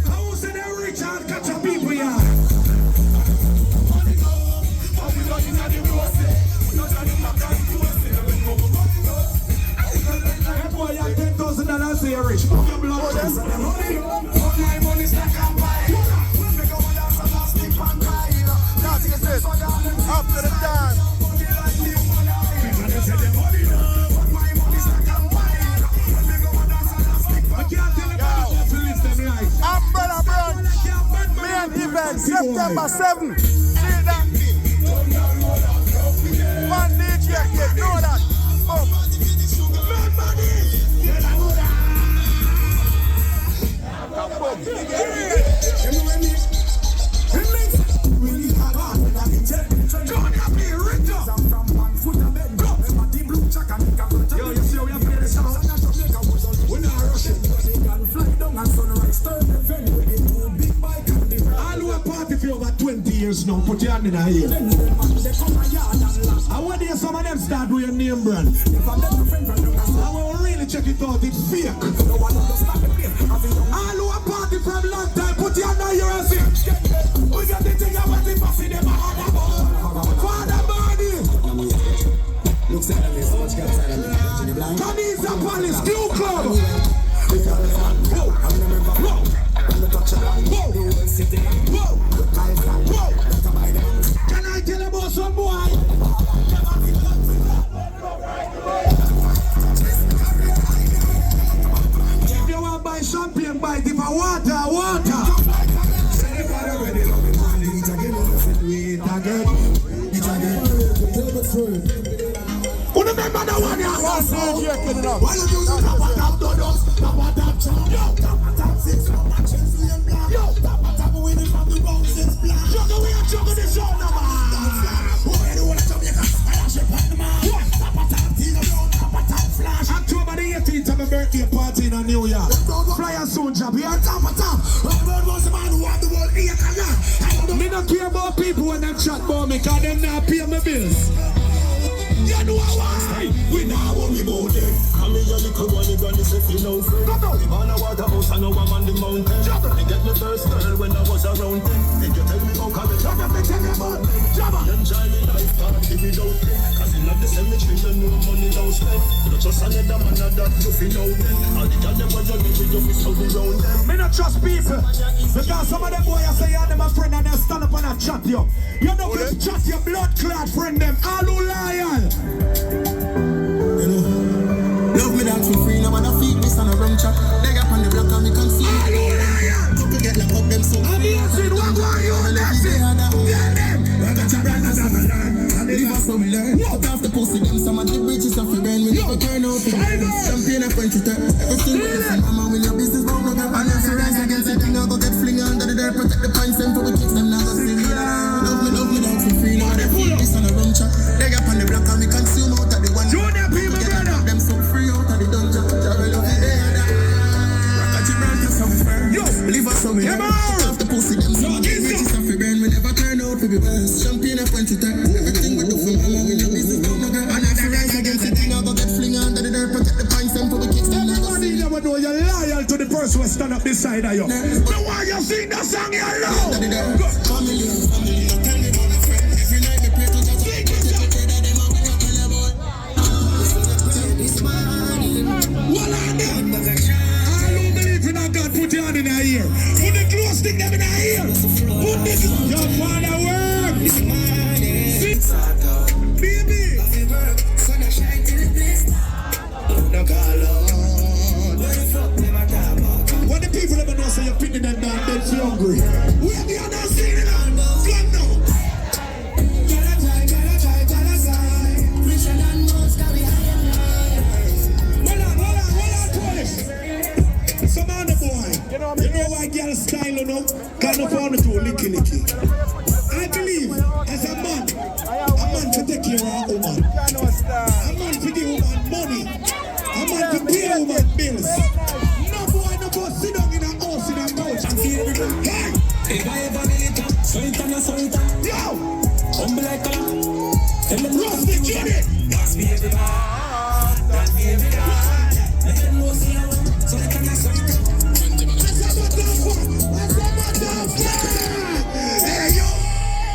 How say they rich and catch a people here? That boy had $10,000 say rich. Put your blood pressure. My money's like a pile. When we go down some plastic and pile. That is it. Up to the time. My money's like a pile. When we go down some plastic and pile. I can't tell anybody what to live them life. Umbrella Brunch. Main event, September 7th. See that? One DJ kid, know that. Boom. Yo, you see how we have played the song? We're not rushing. All who are party for over 20 years now, put your hand in the air. And when there's some of them start with your name brand, I will really check it out, it's fake. All who are party from long time, put your hand in your air. We got the thing about the pussy, them Father body. Kanisa Palace, Q Club. Can I tell you about some boy? If you want to buy champagne, buy it. If I water. Who remember that one? Why don't you use top donuts? Yo, top 6 matches. Yo, top winning from the bounces. Juggle, we are juggling this show now, man. Who are you want to Jamaica? I actually find the man. Top team around, top flash. October the 18th, have a birthday party in New York. Flyer soon, job. We are top. Round was the man who won the world. Me don't care about people when they chat about me, cause them not pay my bills. You know why? We now worry about them. I'm a little one, you gonna say you know. The man I water house, I know I'm on the mountain. They get me first girl when I was around them. They you tell me about college, I'm gonna tell you about me. Enjoy the life, can't give it out. Cause in the cemetery, you know money don't spend. You just another man that you feel out them. All the girls that want you need you feel so around them. Me not trust people. Because some of them boys say you're my friend and they stand up and I chat you. You don't get to chat your blood clot friend them. All who loyal. You know, love me dance for free. No man a feed this on a rum chat. They up on the block and we can see. All who loyal. People get locked up them so. I'm using what you listen. Get them. I got your brand as I'm a learn. Leave us so we learn. Cut off the pussy them. Some of the bridges of the brain. We never turn out. Champagne and French return. Everything we listen. Mama when your business bound. No and if you rise against the thing, I go get fling under the dirt. Protect the pines and for we kicks them now go sing. Love me dance for free. Now they feed this on a rum chat. They up on the block and we consume out of the one. Junior people, brother. Them so free out of the dungeon. Travel over there. Rock at your brand to some firm. Yo, leave us so we learn. Cut off the pussy them. Some of the bridges of the brain. We never turn out to be best. Champagne and French return. Everything we do for mama when your business don't know. And if you rise against the thing, I go get fling under the dirt. Protect the pines and for we kicks them now go sing. Everybody know you're loyal to the person who stand up beside of you. So why you sing that song you love? Family, tell me about a friend. Every night we pray to God. What are them? I don't believe in a God. Put your hand in her ear. Put the glue stick them in her ear. Put the your father work. Baby. What the people ever know say you're picking them down dead for hungry. We have the other scene in our club now. Some other boy, you know why girl style, you know? Can't afford to licky. I believe, as a man can take care of a woman. A man can give a woman money. A man can pay a woman bills. No boy, no boy, sit down in a house, in a couch and see everything. Hey! If I ever need it, so it. Yo! Come like a Rusty Judith! That's me every man. That's me every man. Let them know see how so they can so it. Hey yo!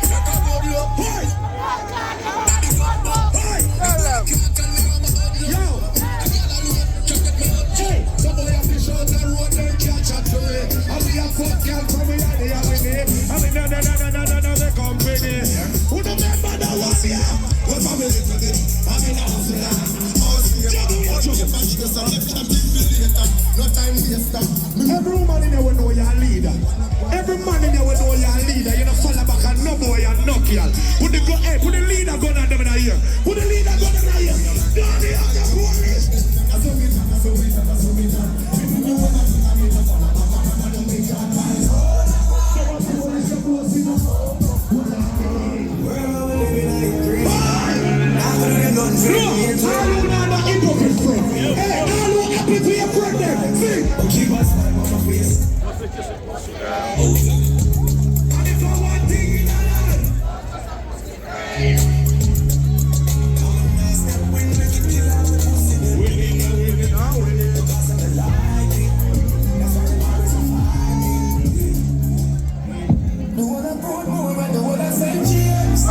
Check out your blow. Hey! Yo! Hey! Somebody have to show the road and catch a tree. And we have fuck girl from we are the avenue. And we no, the company. Who remember that one, yeah? What family to this? I'm in a house. Every woman in there will know you're a leader. Every man in there will know you're a leader. You don't fall back and no boy and no girl. Put the leader gun on them in a ear. Put the leader gun in a ear. Don't the other police.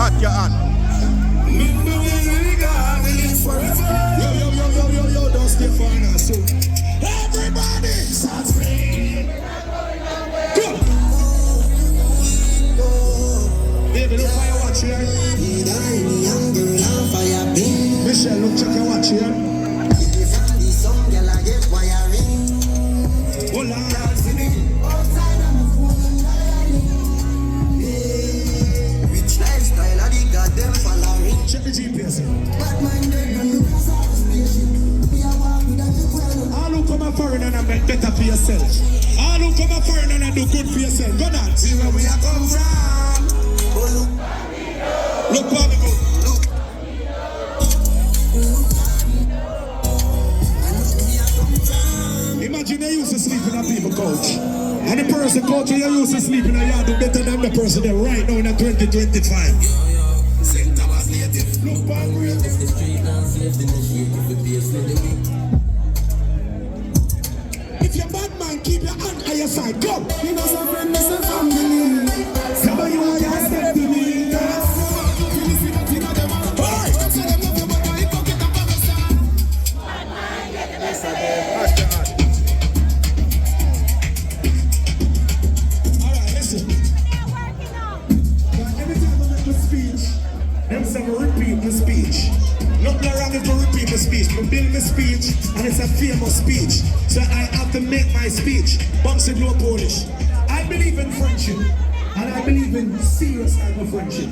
At your hand. Yo, don't stay far now, so everybody start screaming. Go! watch here. Michelle, look, check your watch here. Hold on. Check the GPS. All who come a foreigner and make better for yourself. All who come a foreigner and do good for yourself. Go down. See where we are come from. Look where we go. Look. Imagine they used to sleep in a people couch. And the person couch you used to sleep in a yard do better than the person there right now in a 2025. Look back, if you're bad man, keep your hand on your side. Go! You know some friend, this is family. Some of you are your step to me. Alright, listen. Every time I make a speech, them say repeat my speech. Nothing wrong if I repeat my speech. I build my speech and it's a famous speech. So I have to make my speech. Brunch Polish. I believe in friendship. And I believe in serious type of friendship.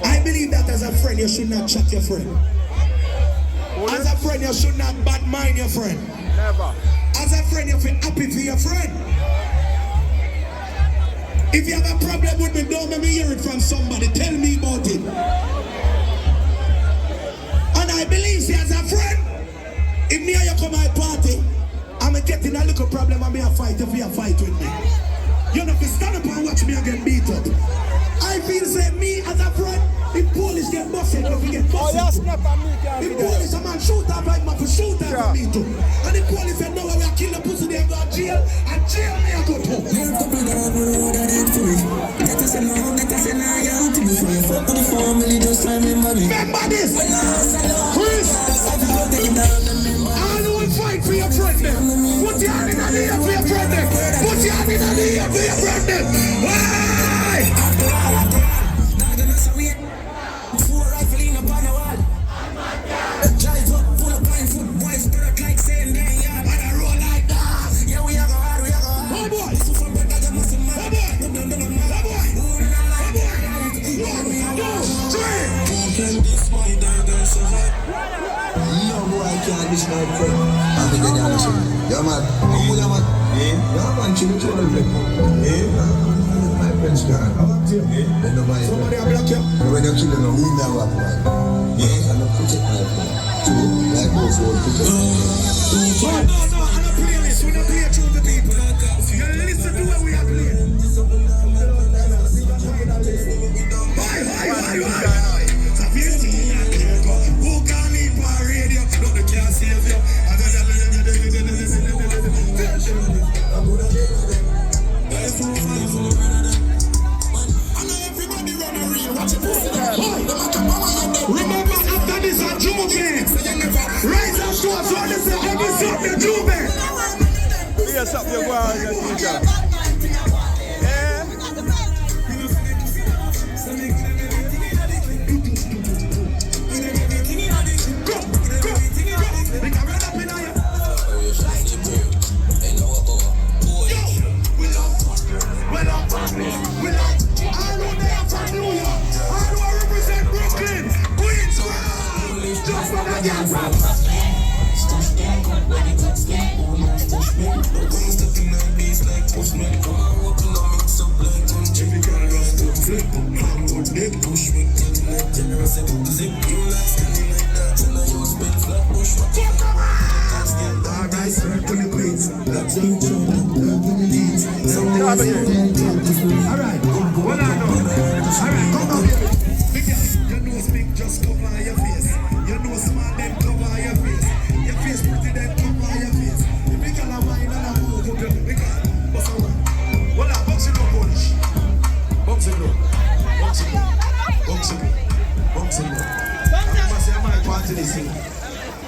I believe that as a friend you should not chat your friend. As a friend you should not bad mind your friend. Never. As a friend you feel happy for your friend. If you have a problem with me, don't let me hear it from somebody. Tell me about it. And I believe, see, as a friend, if me and you come to my party, I'm getting a little problem and me a fight if you a fight with me. You know, if you stand up and watch me and get beat up. I feel say me as a friend, if Polish get busted, if we get busted. Oh, yes, never me can if be there. Polish a man shoot up, I'm up for shoot up for me too. And if Polish said no, we are kill the pussy, they go to jail, and jail me a go to. Remember this! Chris! I will fight for your friend then. Put your hand in the air for your friend then. Put your hand in the air for your friend then. Why? Four rifle in upon the wall. Drive up, full of blind foot, boys, spirit like saying they are. And I roll like that. Yeah, we are go hard, we are go hard. Oh boy! Oh boy! No boy can't dish my friend. I'm the guy listen. Yeah man. Yeah man. Yeah man. Chill to the friend. My friends can. Then no mind. Somebody a block you. When you kill them, who me a rock man. Yeah. And I protect my friend. Too. Like those who protect my friend. No. I'm a playlist. We don't play through the people. You listen to what we are playing. Why? Who can leave my radio? No, they can't save you. I know everybody run a real. Remember after this a Juve. Rise up to us all this every Sunday Juve. Yes, up your ground, teacher.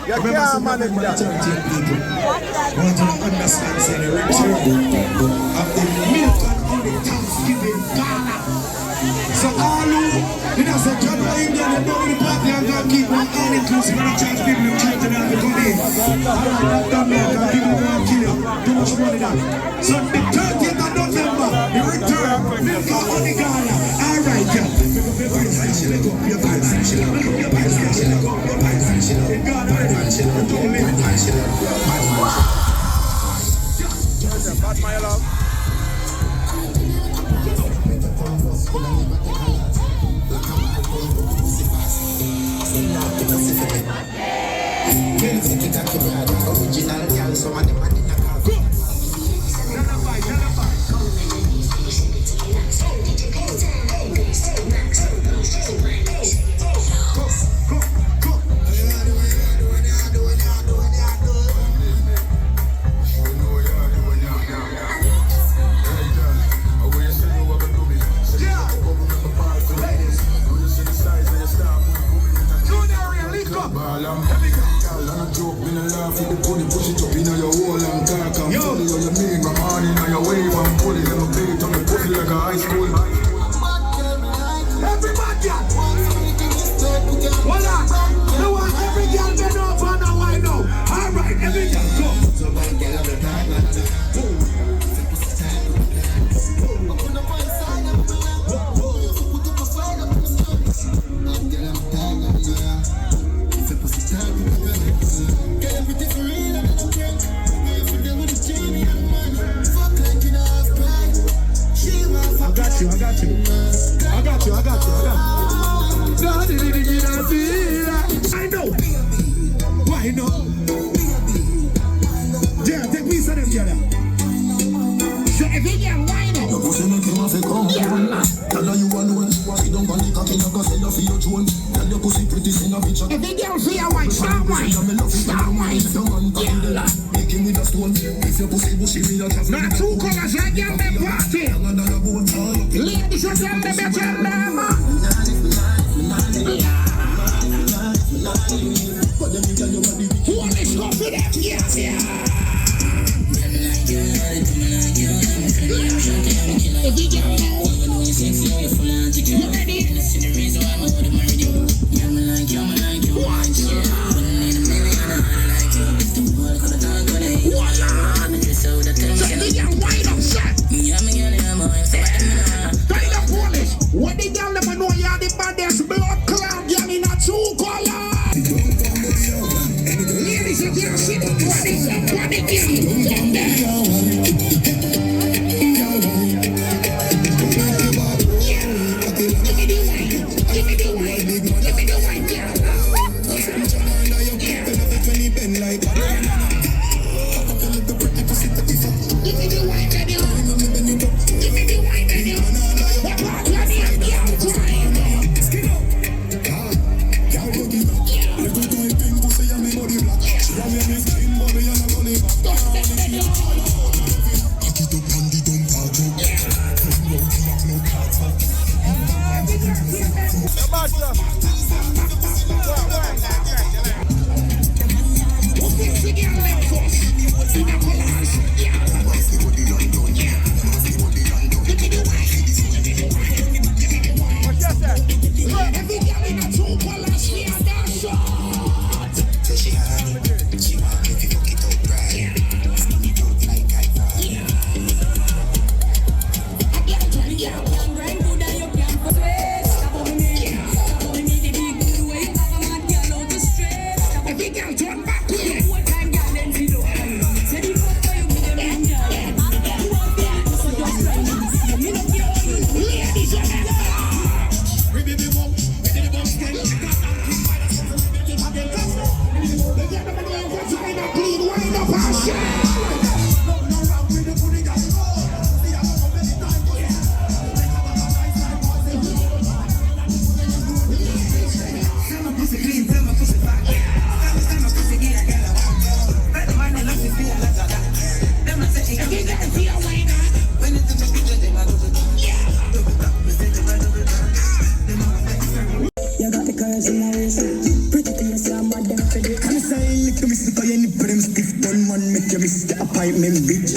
You can't manage that. Want to understand the return of the milk and honey Thanksgiving gala. So all who You know, so John Indian, you know, the party and God keep one all-inclusive and I charge people to $20 to come in. Alright, that man, God people go and kill you. Too much money that. So the 30th of November, the return, Milka Onigala. Alright, yeah. Bad my love. Now true colors right here, the party. Ladies and gentlemen, Polish confidence, yes, yeah. If you don't know, you ready? What the girl never know you are the baddest blood clot girl in a true color. Ladies and gentlemen, what the Appointment bitch.